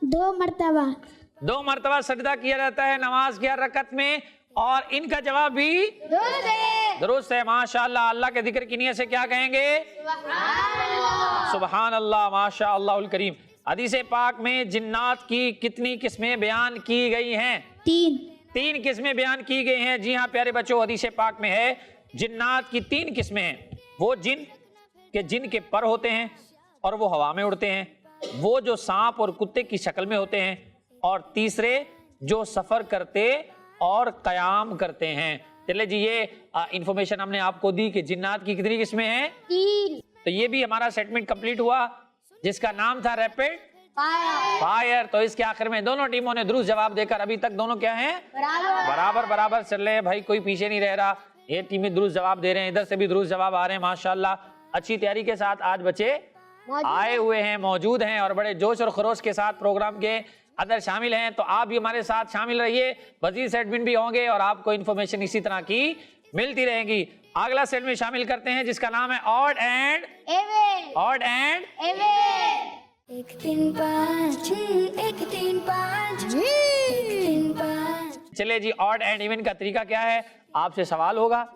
2 مرتبہ. 2 मरतबा सजदा किया जाता है नमाज की हर रकत में, और इनका जवाब भी दुरुस्त है। माशाअल्लाह। अल्लाह के जिक्र की नियत से क्या कहेंगे? सुभान अल्लाह, माशा अल्लाहुल करीम। हदीस पाक में जिन्नात की कितनी किस्में बयान की गई हैं? 3 किस्में बयान की गई हैं। जी हाँ प्यारे बच्चों, हदीस पाक में है जिन्नात की 3 किस्में हैं। वो जिन के पर होते हैं और वो हवा में उड़ते हैं, वो जो सांप और कुत्ते की शक्ल में होते हैं, और तीसरे जो सफर करते और कयाम करते हैं। चले जी, ये इंफॉर्मेशन हमने आपको दी कि जिन्नात की कितनी किस्में हैं? 3। तो ये भी हमारा सेटमेंट कंप्लीट हुआ जिसका नाम था रैपिड फायर। तो इसके आखिर में दोनों टीमों ने दुरुस्त जवाब देकर अभी तक दोनों क्या हैं? बराबर चल रहे हैं भाई, कोई पीछे नहीं रह रहा। ये टीमें दुरुस्त जवाब दे रहे हैं, इधर से भी दुरुस्त जवाब आ रहे हैं। माशाल्लाह, अच्छी तैयारी के साथ आज बच्चे आए हुए हैं, मौजूद हैं और बड़े जोश और खरोश के साथ प्रोग्राम के अंदर शामिल हैं। तो आप भी हमारे साथ शामिल रहिए, वजीर सेटमेंट भी होंगे और आपको इन्फॉर्मेशन इसी तरह की मिलती रहेगी। अगला सेटमेंट शामिल करते हैं जिसका नाम है ऑड एंड इवन। 1 3 5 1 3 5 1 3 5। चलिए जी, ऑड एंड इवन का तरीका क्या है? आपसे सवाल होगा,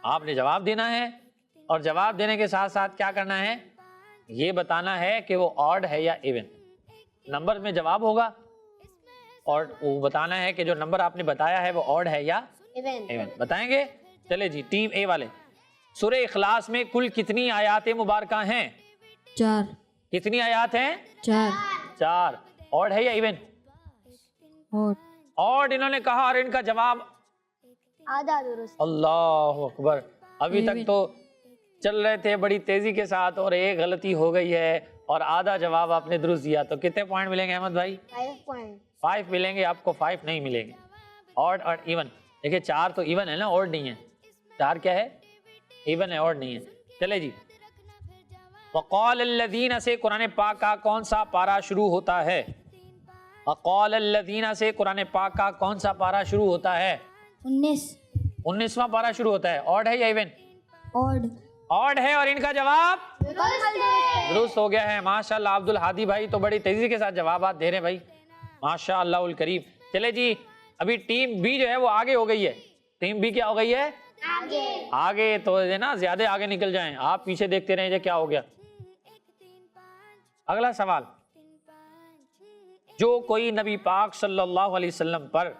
आपने जवाब देना है, और जवाब देने के साथ साथ क्या करना है? ये बताना है कि वो ऑड है या इवन। नंबर में जवाब होगा और वो बताना है कि जो नंबर आपने बताया है वो ऑड है या इवन। बताएंगे? चले जी, टीम ए वाले, सूरह इखलास में कुल कितनी आयात मुबारका हैं? 4। कितनी आयात हैं? 4। ऑड है या इवन? ऑड इन्होंने कहा और इनका जवाब आधा दुरुस्त। अल्लाह अकबर। अभी तक तो चल रहे थे बड़ी तेजी के साथ और एक गलती हो गई है और आधा जवाब आपने दुरुस्त दिया। तो कितने पॉइंट मिलेंगे अहमद भाई? 5 मिलेंगे आपको, 5 नहीं मिलेंगे। ऑड और इवन, देखिए 4 तो इवन है ना, ऑड नहीं है। 4 क्या है? इवन है, ऑड नहीं है। चले जी, वक़ाल अल्लज़ीना से कुरान पाक का कौन सा पारा शुरू होता है? वक़ाल अल्लज़ीना से कुरान पाक का कौन सा पारा शुरू होता है? 19वां पारा शुरू होता है। ऑड है या इवन? ऑड है और इनका जवाब दुरुस्त हो गया है। माशाअल्लाह, अब्दुल हादी भाई तो बड़ी तेजी के साथ जवाब दे रहे हैं भाई, माशाअल्लाहुल करीम। चले जी, अभी टीम बी जो है वो आगे हो गई है। टीम बी क्या हो गई है? आगे तो है ना, ज्यादा आगे निकल जाएं, आप पीछे देखते रहें क्या हो गया। अगला सवाल, जो कोई नबी पाक सल्लल्लाहु अलैहि वसल्लम पर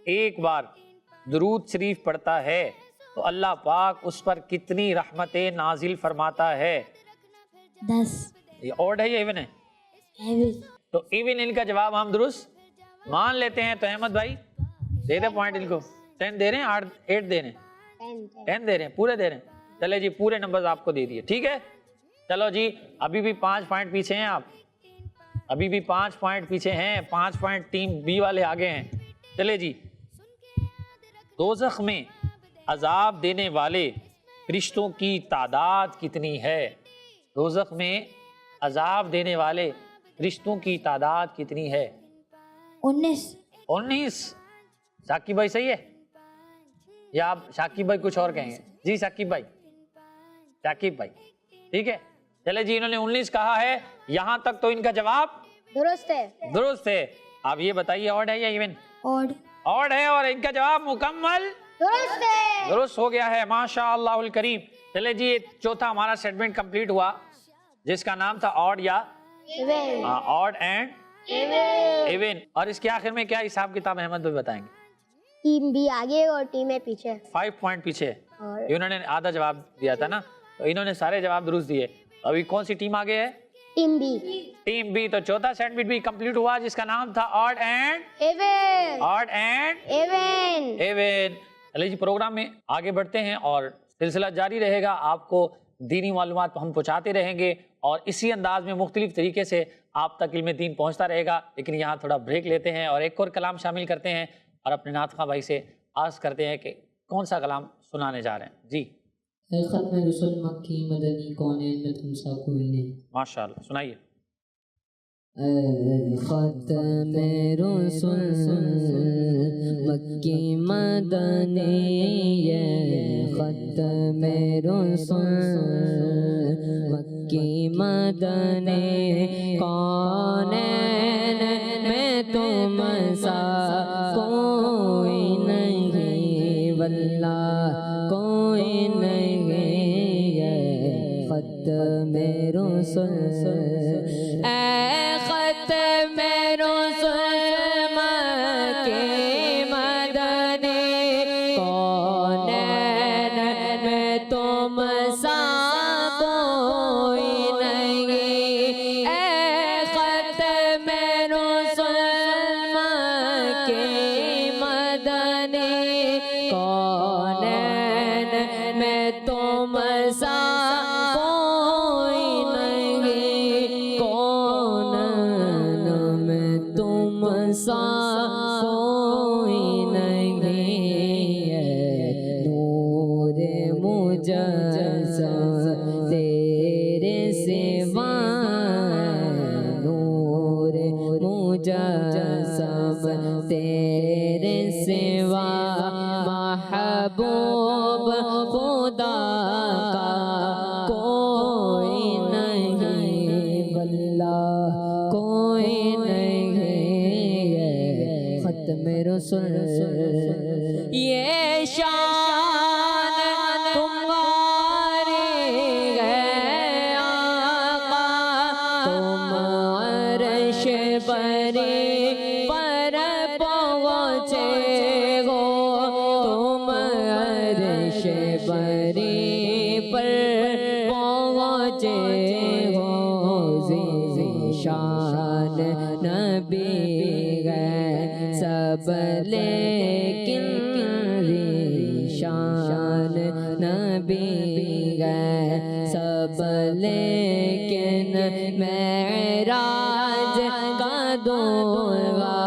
एक बार दुरूद शरीफ पढ़ता है तो अल्लाह पाक उस पर कितनी रहमतें नाजिल फरमाता है? 10। ये ऑड है या इवन है? तो इवन इनका जवाब हम दुरुस्त मान लेते हैं। तो अहमद भाई दे दे पॉइंट इनको। 10 दे रहे हैं, 8 दे रहे हैं? 10 दे रहे हैं, पूरे दे रहे हैं। चले जी, पूरे नंबर आपको दे दिए, ठीक है। चलो जी, अभी भी 5 पॉइंट पीछे हैं आप, अभी भी 5 पॉइंट पीछे हैं। 5 पॉइंट टीम बी वाले आगे हैं। चले जी, दोज़ख में अजाब देने वाले फरिश्तों की तादाद कितनी है? दोज़ख में अजाब देने वाले फरिश्तों की तादाद कितनी है? 19। शाकिब भाई सही है या आप शाकिब भाई कुछ और कहेंगे? जी शाकिब भाई, ठीक है। चले जी, इन्होंने 19 कहा है, यहां तक तो इनका जवाब दुरुस्त है। आप ये बताइए, ऑड है या इवन? ऑड है और इनका जवाब मुकम्मल दुरुस्त हो गया है। माशाअल्लाहुल करीम। चले जी, चौथा हमारा सेगमेंट कंप्लीट हुआ जिसका नाम था ऑड या ऑड एंड इवन। और इसके आखिर में क्या हिसाब किताब अहमद भाई बताएंगे? टीम बी आगे और टीम ए पीछे। 5 पॉइंट पीछे। इन्होंने आधा जवाब दिया था ना, तो इन्होंने सारे जवाब दुरुस्त दिए। अभी कौन सी टीम आगे है? Team B. तो चौथा सेगमेंट भी कंप्लीट हुआ जिसका नाम था ऑड एंड इवन। चलिए जी, प्रोग्राम में आगे बढ़ते हैं और सिलसिला जारी रहेगा। आपको दीनी मालूमात हम पहुंचाते रहेंगे और इसी अंदाज में मुख्तलिफ तरीके से आप तक इल्म दीन पहुंचता रहेगा। लेकिन यहाँ थोड़ा ब्रेक लेते हैं और एक और कलाम शामिल करते हैं और अपने नातखा भाई से आस करते हैं कि कौन सा कलाम सुनाने जा रहे हैं। जी, खत्म रसूल मक्की मदनी कौनैन में तुम सा कोई नहीं। माशाअल्लाह, सुनाइए। खत्म रसूल मक्की मदनी, खत्म रसूल मक्की मदनी कौनैन में رسل اے ختم رسل مکے مدنی کونین میں تم سا کوئی نہیں اے ختم رسل مکے مدنی کونین میں تم سا کوئی نہیں کونین میں تم سا کوئی نہیں نور مجسم تیرے سوا نور مجسم تیرے سوا محبوب خدا کا کوئی نہیں واللہ کوئی نہیں ختم رسل یہ شان تمہاری ہے آقا تم عرش بری پر پہنچے ہو تم عرش بری پر پہنچے ہو شان نبی ہے سب لیکن شان نبی ہے سب لیکن معراج کا دورہ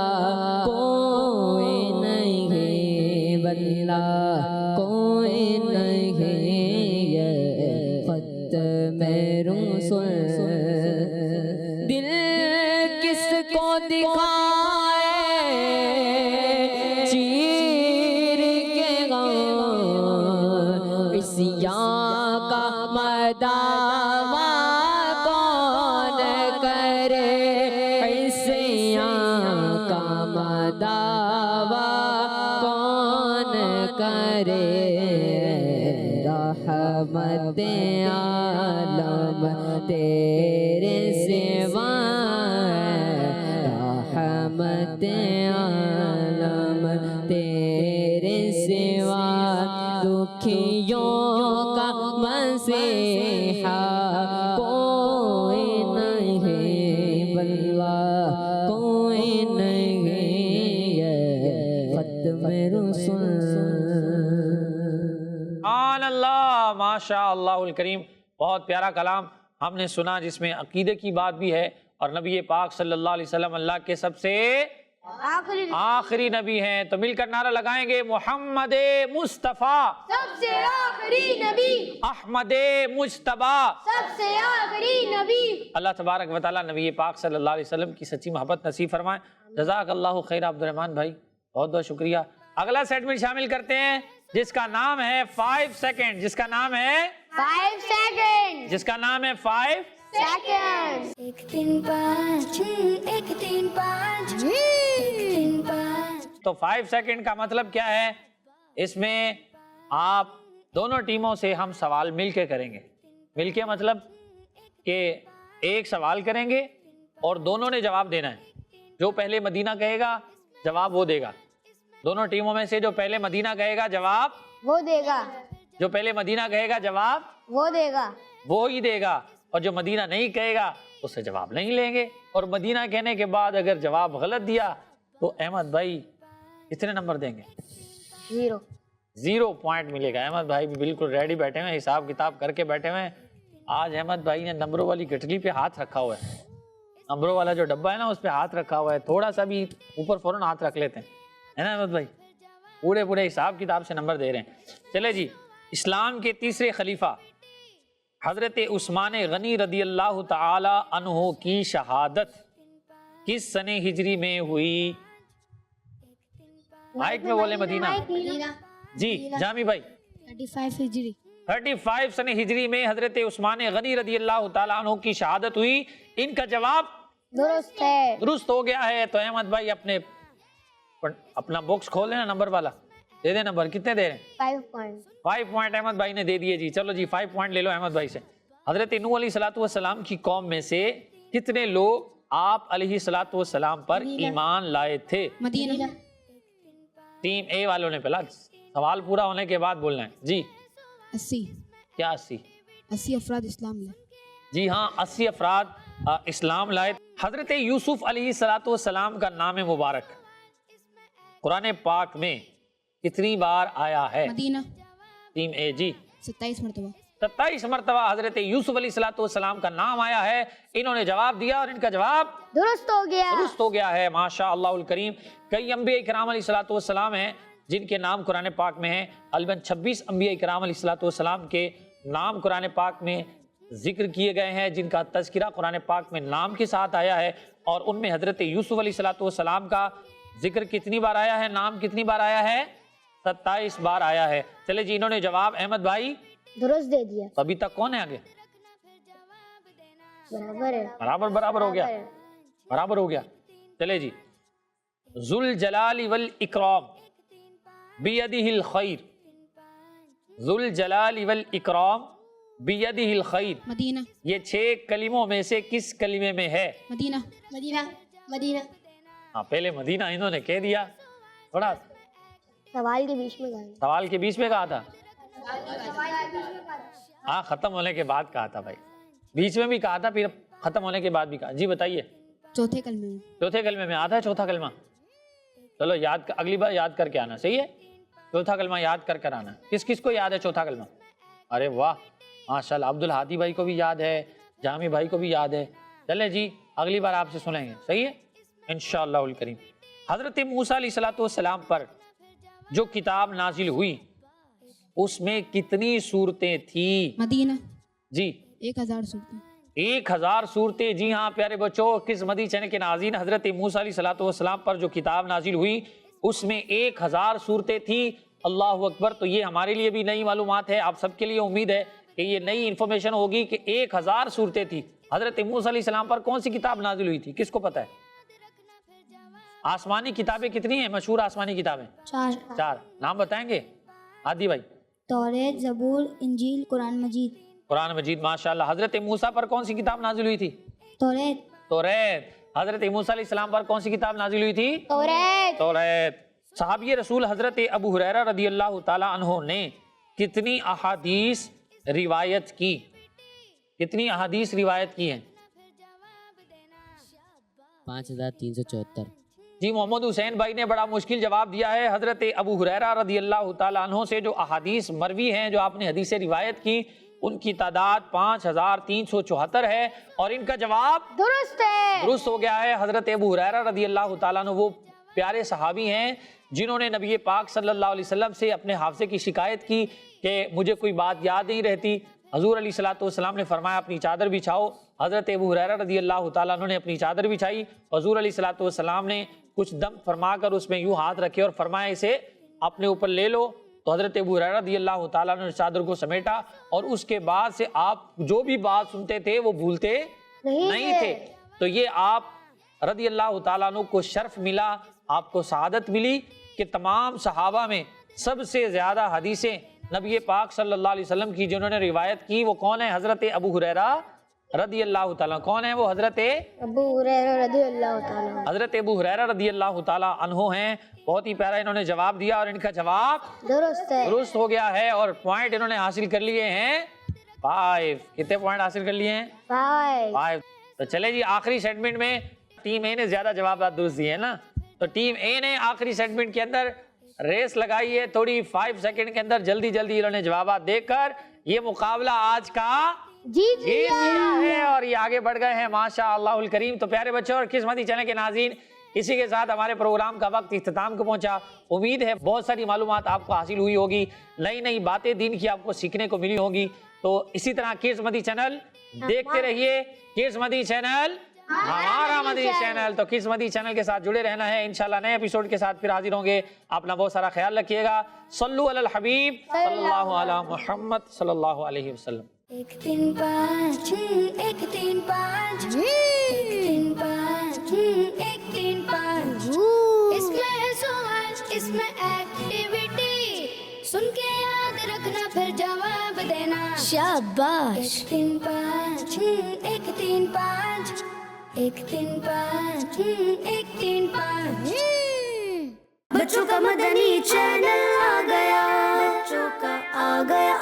کوئی نہیں واللہ کوئی نہیں ختم رسل دل کس کو دکھائے چیر کے غم عصیاں کا مداوا کون کرے عصیاں کا مداوا کون کرے رحمت عالم تیرے سوا رحمت عالم تیرے سوا دکھیوں کا مسیحا کوئی نہیں واللہ کوئی نہیں ختم رسل سبحان اللہ ماشاء اللہ الکریم بہت پیارا کلام ہم نے سنا جس میں عقیدے کی بات بھی ہے اور نبی پاک صلی اللہ علیہ وسلم اللہ کے سب سے آخری نبی ہیں تو مل کر نعرہ لگائیں گے محمد مصطفیٰ سب سے آخری نبی احمد مجتبیٰ سب سے آخری نبی اللہ تبارک و تعالیٰ نبی پاک صلی اللہ علیہ وسلم کی سچی محبت نصیب فرمائیں جزاک اللہ خیر عبد الرحمن بھائی بہت بہت شکریہ اگلا سیگمنٹ شامل کرتے ہیں جس کا نام ہے 5 سیکنڈ جس کا نام ہے 5 سیکنڈ جس کا نام ہے 5 سیکنڈ 1 3 5 1 3 5 1 3 5 تو 5 سیکنڈ کا مطلب کیا ہے اس میں آپ دونوں ٹیموں سے ہم سوال مل کے کریں گے مل کے مطلب کہ ایک سوال کریں گے اور دونوں نے جواب دینا ہے جو پہلے مدینہ کہے گا جواب وہ دے گا دونوں ٹیموں میں سے جو پہلے مدینہ کہے گا جواب وہ دے گا جو پہلے مدینہ کہے گا جواب وہ دے گا وہ ہی دے گا اور جو مدینہ نہیں کہے گا اس سے جواب نہیں لیں گے اور مدینہ کہنے کے بعد اگر جواب غلط دیا تو احمد بھائی کتنے نمبر دیں گے 0 پوائنٹ ملے گا احمد بھائی بھی بالکل ریڈی بیٹھے ہوئے حساب کتاب کر کے بیٹھے ہوئے آج احمد بھائی نے نمبروں والی گٹلی پہ ہاتھ رکھا ہوا ہے نمبروں والا جو ڈبہ ہے نا اس پہ ہاتھ رکھا ہوا ہے تھوڑا سا بھی اوپر فوراً ہاتھ رکھ لیتے ہیں ہے نا احمد بھائی پورے حساب کتاب سے نمبر دے رہے ہیں چلے جی اسلام کے تیسرے خلیفہ حضرت عثمان غنی رضی اللہ تعالی عنہ کی شہادت کس سن ہجری میں ہوئی مائک میں بولے مدینہ جی جامی بھائی 35 سن ہجری میں حضرت عثمان غنی رضی اللہ تعالی عنہ کی شہادت ہوئی ان کا جواب درست ہے درست ہو گیا ہے تو احمد بھائی اپنا باکس کھول لینا نمبر والا دے دے نمبر کتنے دے رہے ہیں 5 پوائنٹ 5 پوائنٹ احمد بھائی نے دے دیے جی چلو جی 5 پوائنٹ لے لو احمد بھائی سے حضرت نوح علیہ الصلوۃ والسلام کی قوم میں سے کتنے لوگ آپ علیہ الصلوۃ والسلام پر ایمان لائے تھے؟ مدینہ۔ ٹیم اے والوں نے پہلا سوال پورا ہونے کے بعد بولنا ہے جی۔ 80 کیا 80؟ 80 افراد اسلام لائے۔ جی ہاں، 80 افراد اسلام لائے۔ حضرت یوسف علیہ الصلوۃ والسلام کا نام مبارک قرآن پاک میں کتنی بار آیا ہے؟ مدینہ۔ ٹیم اے جی 27 مرتبہ۔ 27 مرتبہ حضرت یوسف علیہ الصلوۃ والسلام کا نام آیا ہے۔ انہوں نے جواب دیا اور ان کا جواب درست ہو گیا۔ درست ہو گیا ہے، ماشاء اللہ الکریم۔ کئی انبیاء کرام علیہ الصلوۃ والسلام ہیں جن کے نام قرآن پاک میں ہیں، غالباً 26 انبیاء کرام علیہ الصلوۃ والسلام کے نام قرآن پاک میں ذکر کیے گئے ہیں، جن کا تذکرہ قرآن پاک میں نام کے ساتھ آیا ہے، اور ان میں حضرت یوسف علیہ الصلوۃ والسلام کا ذکر کتنی بار آیا ہے، نام کتنی بار آیا ہے؟ 27 بار آیا ہے۔ چلے جی، انہوں نے جواب احمد بھائی درست دے دیا۔ ابھی تک کون ہے آگے؟ برابر ہے۔ برابر ہو گیا، برابر ہو گیا۔ چلے جی، ذوالجلال والاکرام بیدہ الخیر، ذوالجلال والاکرام بیدہ الخیر، مدینہ۔ یہ 6 کلموں میں سے کس کلمے میں ہے؟ مدینہ۔ مدینہ۔ مدینہ۔ ہاں، پہلے مدینہ انہوں نے کہہ دیا، تھوڑا سوال کے بیچ میں گئے۔ سوال کے بیچ میں کہا تھا، ہاں ختم ہونے کے بعد کہا تھا بھائی، بیچ میں بھی کہا تھا، پھر ختم ہونے کے بعد بھی کہا۔ جی بتائیے، چوتھے کلمے میں۔ چوتھے کلمے میں آتا ہے چوتھا کلمہ؟ چلو یاد، اگلی بار یاد کر کے آنا، صحیح ہے؟ چوتھا کلمہ یاد کر آنا۔ کس کس کو یاد ہے چوتھا کلمہ؟ ارے واہ، ماشاءاللہ، عبد الحادی بھائی کو بھی یاد ہے، جامی بھائی کو بھی یاد ہے۔ چلے جی، اگلی بار آپ سے سنیں گے، صحیح ہے انشاءاللہ الکریم۔ حضرت موسیٰ علیہ الصلوۃ والسلام پر جو کتاب نازل ہوئی اس میں کتنی صورتیں تھیں؟ مدینہ۔ جی 1000 صورتیں۔ 1000 صورتیں، جی ہاں پیارے بچوں، کس مدی چینل کے ناظرین، حضرت موسیٰ علیہ الصلوۃ والسلام پر جو کتاب نازل ہوئی اس میں 1000 صورتیں تھیں۔ اللہ اکبر۔ تو یہ ہمارے لیے بھی نئی معلومات ہے، آپ سب کے لیے امید ہے کہ یہ نئی انفارمیشن ہوگی کہ 1000 صورتیں تھیں۔ حضرت موسیٰ علیہ السلام پر کون سی کتاب نازل ہوئی تھی، کس کو پتہ ہے؟ آسمانی کتابیں کتنی ہیں مشہور آسمانی کتابیں؟ 4 نام بتائیں گے عادی بھائی؟ توریت، زبور، انجیل، قرآن مجید۔ قرآن مجید، ماشاءاللہ۔ حضرت موسیٰ پر کون سی کتاب نازل ہوئی تھی؟ توریت۔ حضرت موسیٰ علیہ السلام پر کون سی کتاب نازل ہوئی تھی؟ توریت۔ صحابی رسول حضرت ابو ہریرہ رضی اللہ تعالی عنہ نے کتنی احادیث روایت کی؟ کتنی احادیث روایت کی ہیں؟ 5374۔ جی محمد حسین بھائی نے بڑا مشکل جواب دیا ہے۔ حضرت ابو ہریرہ رضی اللہ تعالیٰ عنہ سے جو احادیث مروی ہیں، جو آپ نے حدیثیں روایت کی، ان کی تعداد 5374 ہے، اور ان کا جواب درست ہے، درست ہو گیا ہے۔ حضرت ابو ہریرہ رضی اللہ تعالیٰ عنہ وہ پیارے صحابی ہیں جنہوں نے نبی پاک صلی اللہ علیہ وسلم سے اپنے حافظے کی شکایت کی کہ مجھے کوئی بات یاد نہیں رہتی۔ حضور علیہ الصلوۃ والسلام نے فرمایا اپنی چادر بچھاؤ۔ حضرت ابو ہریرہ رضی اللہ تعالیٰ عنہ نے اپنی چادر بچھائی، حضور علیہ الصلوۃ والسلام نے کچھ دم فرما کر اس میں یوں ہاتھ رکھے اور فرمایا اسے اپنے اوپر لے لو۔ تو حضرت ابو ہریرہ رضی اللہ تعالیٰ عنہ نے چادر کو سمیٹا، اور اس کے بعد سے آپ جو بھی بات سنتے تھے وہ بھولتے نہیں تھے۔ تو یہ آپ رضی اللہ تعالیٰ عنہ کو شرف ملا، آپ کو سعادت ملی کہ تمام صحابہ میں سب سے زیادہ حدیثیں نبی پاک صلی اللہ علیہ وسلم کی جنہوں نے روایت کی وہ کون ہے؟ حضرت ابو ہریرہ رضی اللہ تعالیٰ۔ کون ہے وہ؟ حضرت ابو ہریرہ رضی اللہ تعالیٰ۔ حضرت ابو ہریرہ رضی اللہ تعالیٰ عنہ ہیں۔ بہت ہی پیارا انہوں نے جواب دیا، اور ان کا جواب درست ہے، درست ہو گیا ہے، اور پوائنٹ انہوں نے حاصل کر لیے ہیں 5۔ کتنے پوائنٹ حاصل کر لیے ہیں؟ 5۔ تو چلے جی، آخری سیگمنٹ میں ٹیم اے نے زیادہ جوابات درست دیے ہیں نا، تو ٹیم اے نے آخری سیگمنٹ کے اندر ریس لگائی ہے تھوڑی، 5 سیکنڈ کے اندر جلدی جلدی انہوں نے جوابات دے کر یہ مقابلہ آج کا جیت لیا ہے، اور یہ آگے بڑھ گئے ہیں ماشاء اللہ الکریم۔ تو پیارے بچوں اور قسمتی چینل کے ناظرین، اسی کے ساتھ ہمارے پروگرام کا وقت اختتام کو پہنچا۔ امید ہے بہت ساری معلومات آپ کو حاصل ہوئی ہوگی، نئی نئی باتیں دین کی آپ کو سیکھنے کو ملی ہوگی۔ تو اسی طرح قسمتی چینل دیکھتے رہیے، قسمتی چینل ہمارا مدنی چینل۔ تو قسمتی چینل کے ساتھ جڑے رہنا ہے، انشاءاللہ نئے ایپیسوڈ کے ساتھ پھر حاضر ہوں گے۔ اپنا بہت سارا خیال رکھیے گا۔ صلو علی الحبیب صلی اللہ علی محمد صلی اللہ علیہ وسلم۔ 1 3 5 1 3 5 1 3 5 1 3 5 اس میں ہے سوال، اس میں ایکٹیویٹی، سن کے یاد رکھنا پھر جواب دینا۔ शाबाश। 1 3 5 1 3 5 1 3 5 1 3 5। बच्चों का मदनी चैनल आ गया, बच्चों का आ गया